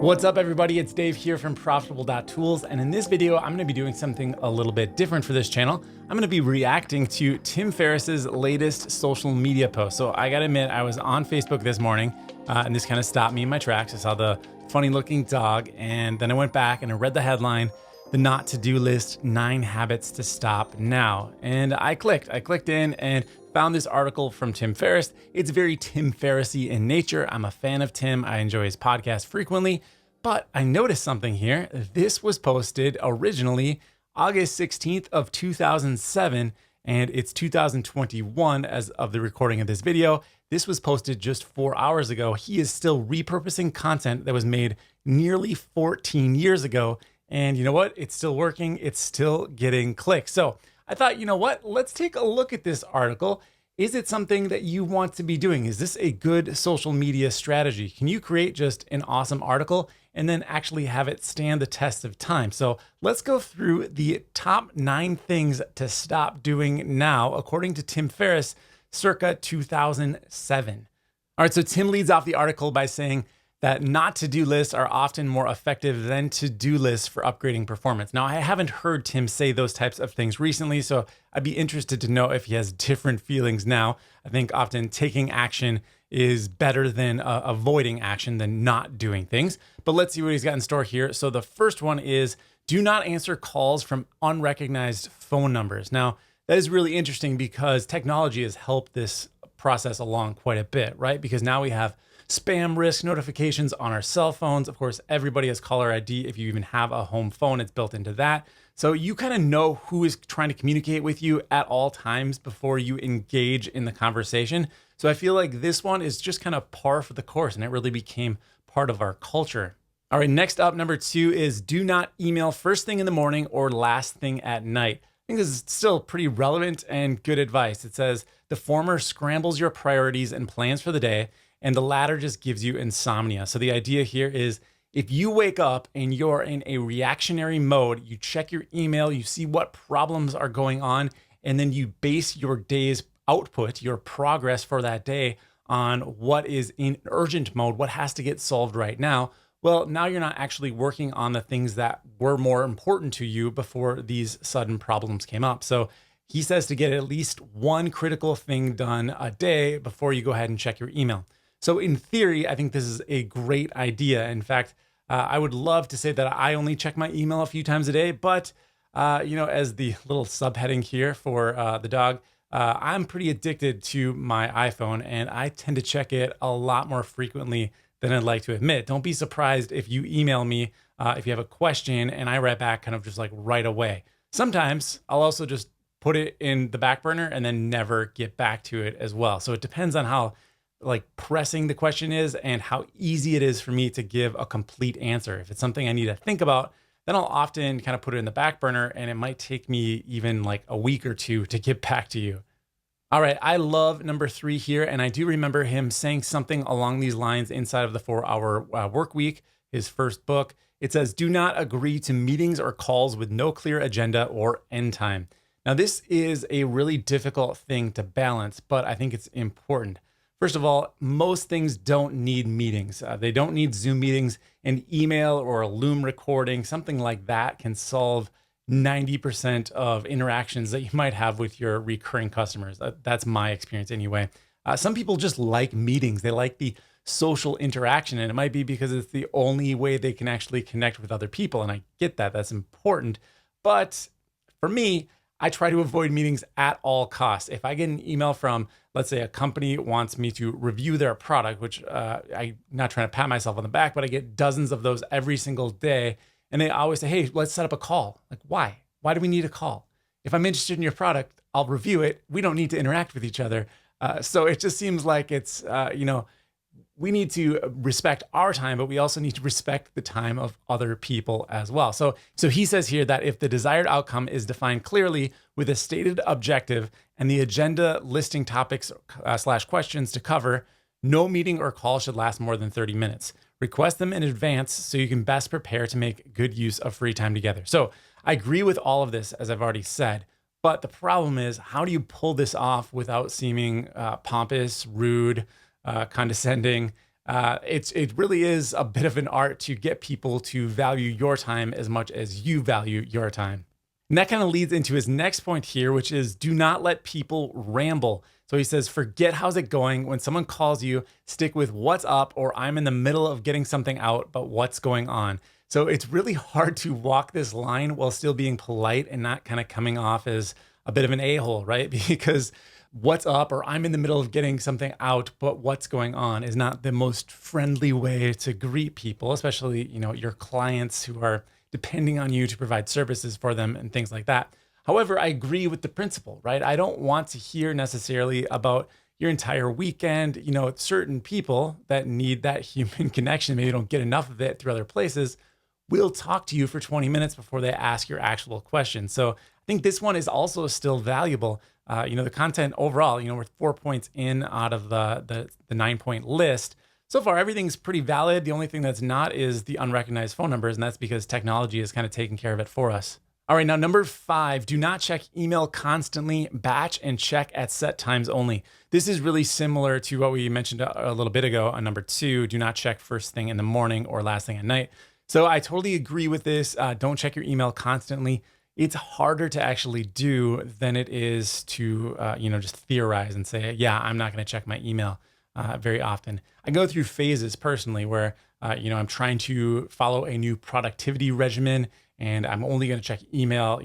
What's up, everybody? It's Dave here from Profitable.Tools, and in this video, I'm going to be doing something a little bit different for this channel. I'm going to be reacting to Tim Ferriss's latest social media post. So I got to admit, I was on Facebook this morning, and this kind of stopped me in my tracks. I saw the funny-looking dog, and then I went back and I read the headline, "The Not To-Do List: 9 Habits to Stop Now." And I clicked in and found this article from Tim Ferriss. It's very Tim Ferriss-y in nature. I'm a fan of Tim. I enjoy his podcast frequently, but I noticed something here. This was posted originally August 16th of 2007, and it's 2021 as of the recording of this video. This was posted just 4 hours ago. He is still repurposing content that was made nearly 14 years ago. And you know what? It's still working. It's still getting clicks. So I thought, you know what? Let's take a look at this article. Is it something that you want to be doing? Is this a good social media strategy? Can you create just an awesome article and then actually have it stand the test of time? So let's go through the top 9 things to stop doing now, according to Tim Ferriss, circa 2007. All right, so Tim leads off the article by saying that not to-do lists are often more effective than to-do lists for upgrading performance. Now, I haven't heard Tim say those types of things recently, so I'd be interested to know if he has different feelings now. I think often taking action is better than avoiding action than not doing things. But let's see what he's got in store here. So the first one is, do not answer calls from unrecognized phone numbers. Now, that is really interesting because technology has helped this process along quite a bit, right? Because now we have spam risk notifications on our cell phones. Of course, everybody has caller ID. If you even have a home phone, it's built into that. So you kind of know who is trying to communicate with you at all times before you engage in the conversation. So I feel like this one is just kind of par for the course, and it really became part of our culture. All right, next up, number 2 is do not email first thing in the morning or last thing at night. I think this is still pretty relevant and good advice. It says the former scrambles your priorities and plans for the day, and the latter just gives you insomnia. So the idea here is if you wake up and you're in a reactionary mode, you check your email, you see what problems are going on, and then you base your day's output, your progress for that day on what is in urgent mode, what has to get solved right now. Well, now you're not actually working on the things that were more important to you before these sudden problems came up. So he says to get at least one critical thing done a day before you go ahead and check your email. So in theory, I think this is a great idea. In fact, I would love to say that I only check my email a few times a day, but as the little subheading here for the dog, I'm pretty addicted to my iPhone, and I tend to check it a lot more frequently than I'd like to admit. Don't be surprised if you email me if you have a question, and I write back kind of just like right away. Sometimes I'll also just put it in the back burner and then never get back to it as well. So it depends on how pressing the question is and how easy it is for me to give a complete answer. If it's something I need to think about, then I'll often kind of put it in the back burner, and it might take me even like a week or two to get back to you. All right, I love number 3 here, and I do remember him saying something along these lines inside of the 4-Hour Work Week, his first book. It says, do not agree to meetings or calls with no clear agenda or end time. Now, this is a really difficult thing to balance, but I think it's important. First of all, most things don't need meetings. They don't need Zoom meetings. An email or a Loom recording, something like that can solve 90% of interactions that you might have with your recurring customers. That's my experience anyway. Some people just like meetings. They like the social interaction, and it might be because it's the only way they can actually connect with other people. And I get that. That's important. But for me, I try to avoid meetings at all costs. If I get an email from, let's say, a company wants me to review their product, which I'm not trying to pat myself on the back, but I get dozens of those every single day. And they always say, hey, let's set up a call. Like, why? Why do we need a call? If I'm interested in your product, I'll review it. We don't need to interact with each other. So it just seems like it's, we need to respect our time, but we also need to respect the time of other people as well. So he says here that if the desired outcome is defined clearly with a stated objective and the agenda listing topics / questions to cover, no meeting or call should last more than 30 minutes. Request them in advance so you can best prepare to make good use of free time together. So I agree with all of this, as I've already said, but the problem is, how do you pull this off without seeming pompous, rude, condescending? It really is a bit of an art to get people to value your time as much as you value your time. And that kind of leads into his next point here, which is do not let people ramble. So he says, forget how's it going. When someone calls you, stick with what's up, or I'm in the middle of getting something out, but what's going on? So it's really hard to walk this line while still being polite and not kind of coming off as a bit of an a-hole, right? Because what's up, or I'm in the middle of getting something out, but what's going on is not the most friendly way to greet people, especially, your clients who are depending on you to provide services for them and things like that. However, I agree with the principle, right? I don't want to hear necessarily about your entire weekend. Certain people that need that human connection, maybe don't get enough of it through other places, will talk to you for 20 minutes before they ask your actual question. So I think this one is also still valuable. The content overall, we're 4 points in out of the 9-point list. So far, everything's pretty valid. The only thing that's not is the unrecognized phone numbers, and that's because technology is kind of taking care of it for us. All right, now number 5, do not check email constantly, batch and check at set times only. This is really similar to what we mentioned a little bit ago on number 2, do not check first thing in the morning or last thing at night. So I totally agree with this. Don't check your email constantly. It's harder to actually do than it is to, just theorize and say, yeah, I'm not going to check my email very often. I go through phases personally where, I'm trying to follow a new productivity regimen and I'm only going to check email,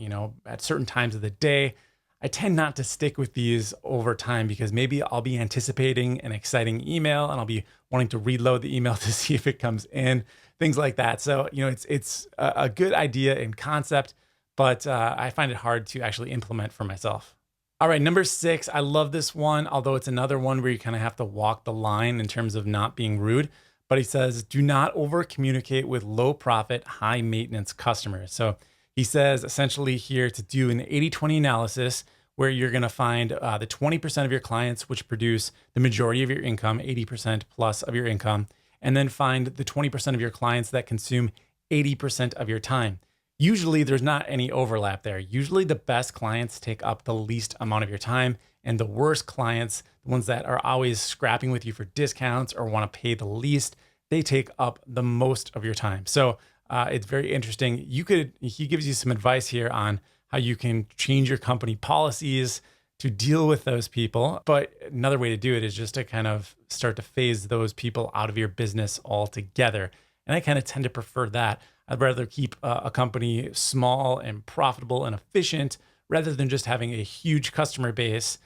at certain times of the day. I tend not to stick with these over time because maybe I'll be anticipating an exciting email and I'll be wanting to reload the email to see if it comes in, things like that. So, it's a good idea in concept, but I find it hard to actually implement for myself. All right, number 6, I love this one, although it's another one where you kind of have to walk the line in terms of not being rude. But he says, do not over communicate with low profit, high maintenance customers. So he says essentially here to do an 80-20 analysis where you're going to find the 20% of your clients which produce the majority of your income, 80% plus of your income, and then find the 20% of your clients that consume 80% of your time. Usually there's not any overlap there. Usually the best clients take up the least amount of your time, and the worst clients, the ones that are always scrapping with you for discounts or want to pay the least, they take up the most of your time. So it's very interesting. He gives you some advice here on how you can change your company policies to deal with those people. But another way to do it is just to kind of start to phase those people out of your business altogether. And I kind of tend to prefer that. I'd rather keep a company small and profitable and efficient rather than just having a huge customer base,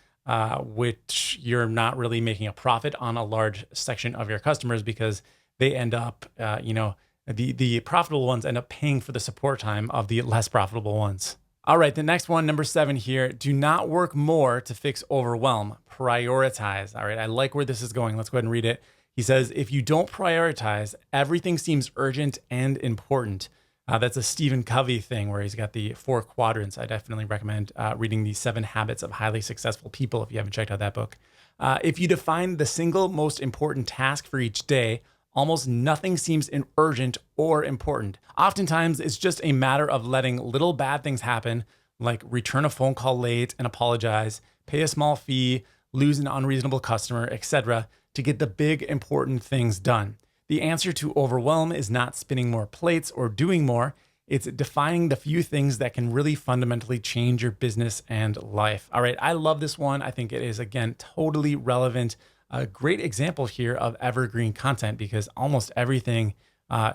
which you're not really making a profit on a large section of your customers because they end up, the profitable ones end up paying for the support time of the less profitable ones. All right, the next one, number 7 here, do not work more to fix overwhelm, prioritize. All right, I like where this is going. Let's go ahead and read it. He says, if you don't prioritize, everything seems urgent and important. That's a Stephen Covey thing where he's got the 4 quadrants. I definitely recommend reading the 7 Habits of Highly Successful People if you haven't checked out that book. If you define the single most important task for each day, almost nothing seems urgent or important. Oftentimes, it's just a matter of letting little bad things happen, like return a phone call late and apologize, pay a small fee, lose an unreasonable customer, etc., to get the big important things done. The answer to overwhelm is not spinning more plates or doing more. It's defining the few things that can really fundamentally change your business and life. All right, I love this one. I think it is, again, totally relevant. A great example here of evergreen content because almost everything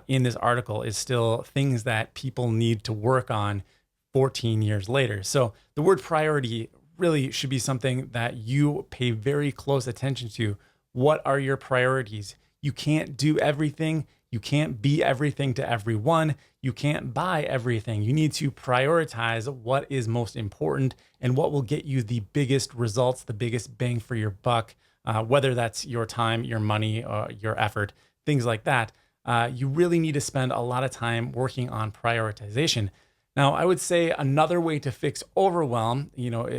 in this article is still things that people need to work on 14 years later. So the word priority really should be something that you pay very close attention to. What are your priorities? You can't do everything. You can't be everything to everyone. You can't buy everything. You need to prioritize what is most important and what will get you the biggest results, the biggest bang for your buck, whether that's your time, your money, your effort, things like that. You really need to spend a lot of time working on prioritization. Now, I would say another way to fix overwhelm,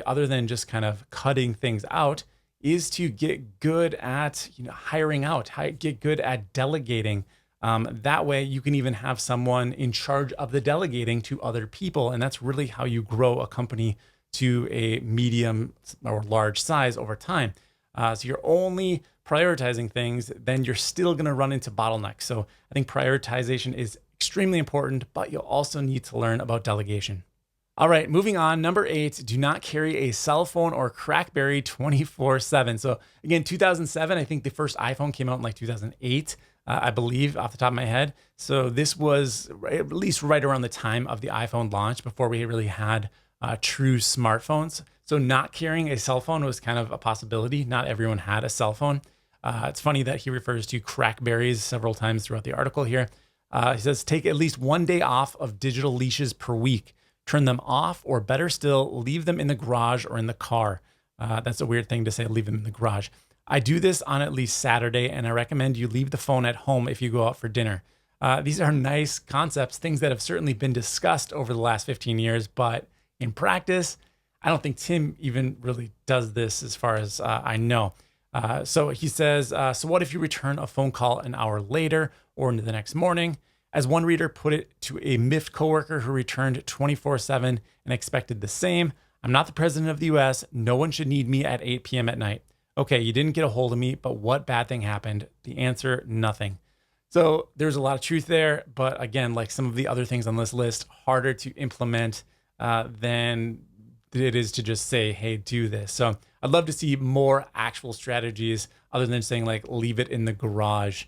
other than just kind of cutting things out, is to get good at hiring out, get good at delegating. That way you can even have someone in charge of the delegating to other people. And that's really how you grow a company to a medium or large size over time. So you're only prioritizing things, then you're still going to run into bottlenecks. So I think prioritization is extremely important, but you'll also need to learn about delegation. All right, moving on. Number 8, do not carry a cell phone or Crackberry 24/7. So again, 2007, I think the first iPhone came out in like 2008, I believe, off the top of my head. So this was at least right around the time of the iPhone launch, before we really had true smartphones. So not carrying a cell phone was kind of a possibility. Not everyone had a cell phone. It's funny that he refers to Crackberries several times throughout the article here. He says, take at least 1 day off of digital leashes per week. Turn them off, or better still, leave them in the garage or in the car. That's a weird thing to say, leave them in the garage. I do this on at least Saturday, and I recommend you leave the phone at home if you go out for dinner. These are nice concepts, things that have certainly been discussed over the last 15 years, but in practice, I don't think Tim even really does this as far as I know. So he says, so what if you return a phone call an hour later or into the next morning? As one reader put it to a miffed coworker who returned 24/7 and expected the same, I'm not the president of the US. No one should need me at 8 p.m. at night. Okay, you didn't get a hold of me, but what bad thing happened? The answer, nothing. So there's a lot of truth there. But again, like some of the other things on this list, harder to implement than it is to just say, hey, do this. So I'd love to see more actual strategies other than saying like, leave it in the garage.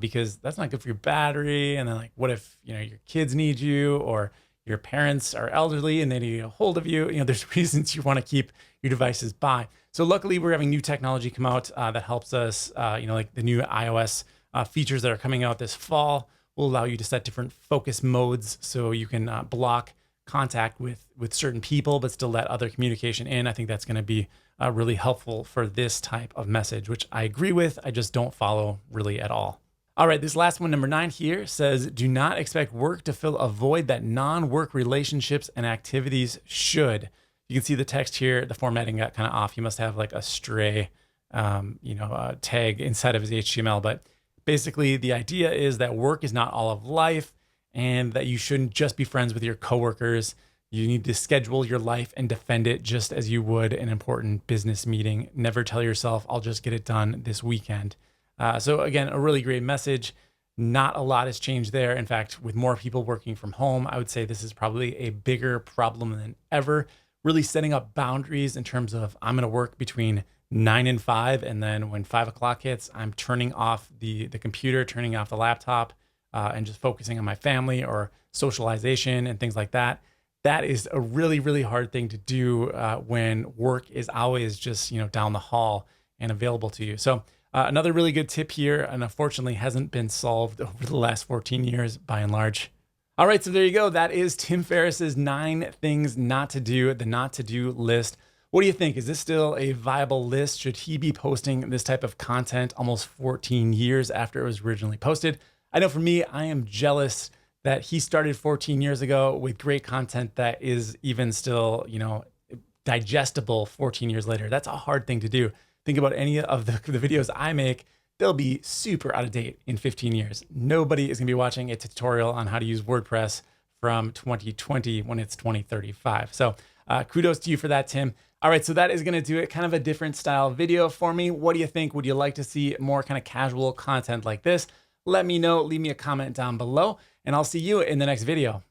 Because that's not good for your battery. And then like, what if, your kids need you, or your parents are elderly and they need to get a hold of you? There's reasons you want to keep your devices by. So luckily we're having new technology come out that helps us, like the new iOS features that are coming out this fall will allow you to set different focus modes. So you can block contact with certain people, but still let other communication in. I think that's going to be really helpful for this type of message, which I agree with. I just don't follow really at all. All right, this last one, number 9 here, says, do not expect work to fill a void that non-work relationships and activities should. You can see the text here, the formatting got kind of off. You must have like a stray, tag inside of his HTML. But basically the idea is that work is not all of life, and that you shouldn't just be friends with your coworkers. You need to schedule your life and defend it just as you would an important business meeting. Never tell yourself, I'll just get it done this weekend. So again, a really great message. Not a lot has changed there. In fact, with more people working from home, I would say this is probably a bigger problem than ever. Really setting up boundaries in terms of, I'm going to work between 9 and 5. And then when 5 o'clock hits, I'm turning off the computer, turning off the laptop, and just focusing on my family or socialization and things like that. That is a really, really hard thing to do when work is always just, down the hall and available to you. So another really good tip here, and unfortunately hasn't been solved over the last 14 years by and large. All right, so there you go. That is Tim Ferriss's 9 things not to do, the not to do list. What do you think? Is this still a viable list? Should he be posting this type of content almost 14 years after it was originally posted? I know for me, I am jealous that he started 14 years ago with great content that is even still, digestible 14 years later. That's a hard thing to do. Think about any of the videos I make, they'll be super out of date in 15 years. Nobody is gonna be watching a tutorial on how to use WordPress from 2020 when it's 2035. So kudos to you for that, Tim. All right, so that is gonna do it. Kind of a different style video for me. What do you think? Would you like to see more kind of casual content like this? Let me know, leave me a comment down below, and I'll see you in the next video.